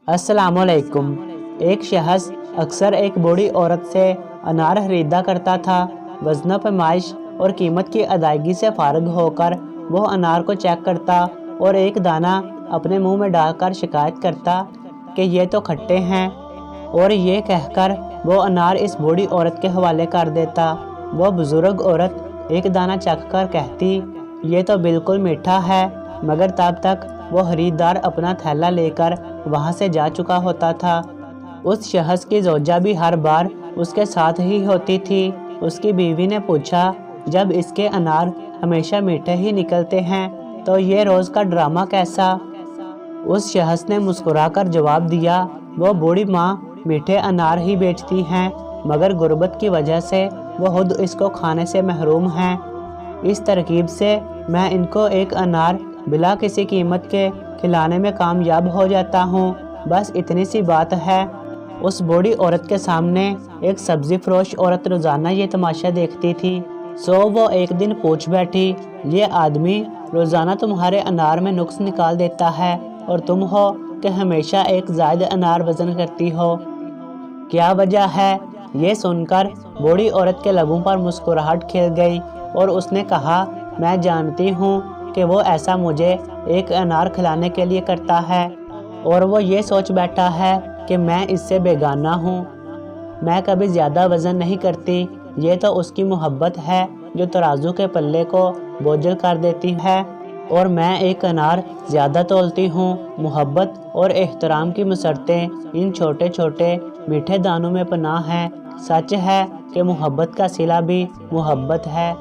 अस्सलाम वालेकुम। एक शख्स अक्सर एक बूढ़ी औरत से अनार खरीदा करता था। वज़न पैमाइश और कीमत की अदायगी से फारिग होकर वो अनार को चेक करता और एक दाना अपने मुंह में डालकर शिकायत करता कि ये तो खट्टे हैं, और ये कहकर वो अनार इस बूढ़ी औरत के हवाले कर देता। वो बुज़ुर्ग औरत एक दाना चख कर कहती, ये तो बिल्कुल मीठा है, मगर तब तक वो खरीदार अपना थैला लेकर वहाँ से जा चुका होता था। उस शख्स की ज़ौजा भी हर बार उसके साथ ही होती थी। उसकी बीवी ने पूछा, जब इसके अनार हमेशा मीठे ही निकलते हैं तो ये रोज़ का ड्रामा कैसा? उस शख्स ने मुस्कुराकर जवाब दिया, वो बूढ़ी माँ मीठे अनार ही बेचती हैं, मगर गुर्बत की वजह से वो खुद इसको खाने से महरूम हैं। इस तरकीब से मैं इनको एक अनार बिला किसी कीमत के खिलाने में कामयाब हो जाता हूँ। बस इतनी सी बात है। उस बूढ़ी औरत के सामने एक सब्ज़ी फरोश औरत रोज़ाना ये तमाशा देखती थी। वो एक दिन पूछ बैठी, ये आदमी रोज़ाना तुम्हारे अनार में नुक्स निकाल देता है और तुम हो कि हमेशा एक ज़ायद अनार वज़न करती हो, क्या वजह है? ये सुनकर बूढ़ी औरत के लबों पर मुस्कुराहट खिल गई और उसने कहा, मैं जानती हूँ कि वो ऐसा मुझे एक अनार खिलाने के लिए करता है, और वो ये सोच बैठा है कि मैं इससे बेगाना हूँ। मैं कभी ज़्यादा वज़न नहीं करती। ये तो उसकी मोहब्बत है जो तराजू के पल्ले को बोझल कर देती है, और मैं एक अनार ज़्यादा तोलती हूँ। मोहब्बत और एहतराम की मसरतें इन छोटे छोटे मीठे दानों में पनाह हैं। सच है कि मोहब्बत का सिला भी मोहब्बत है।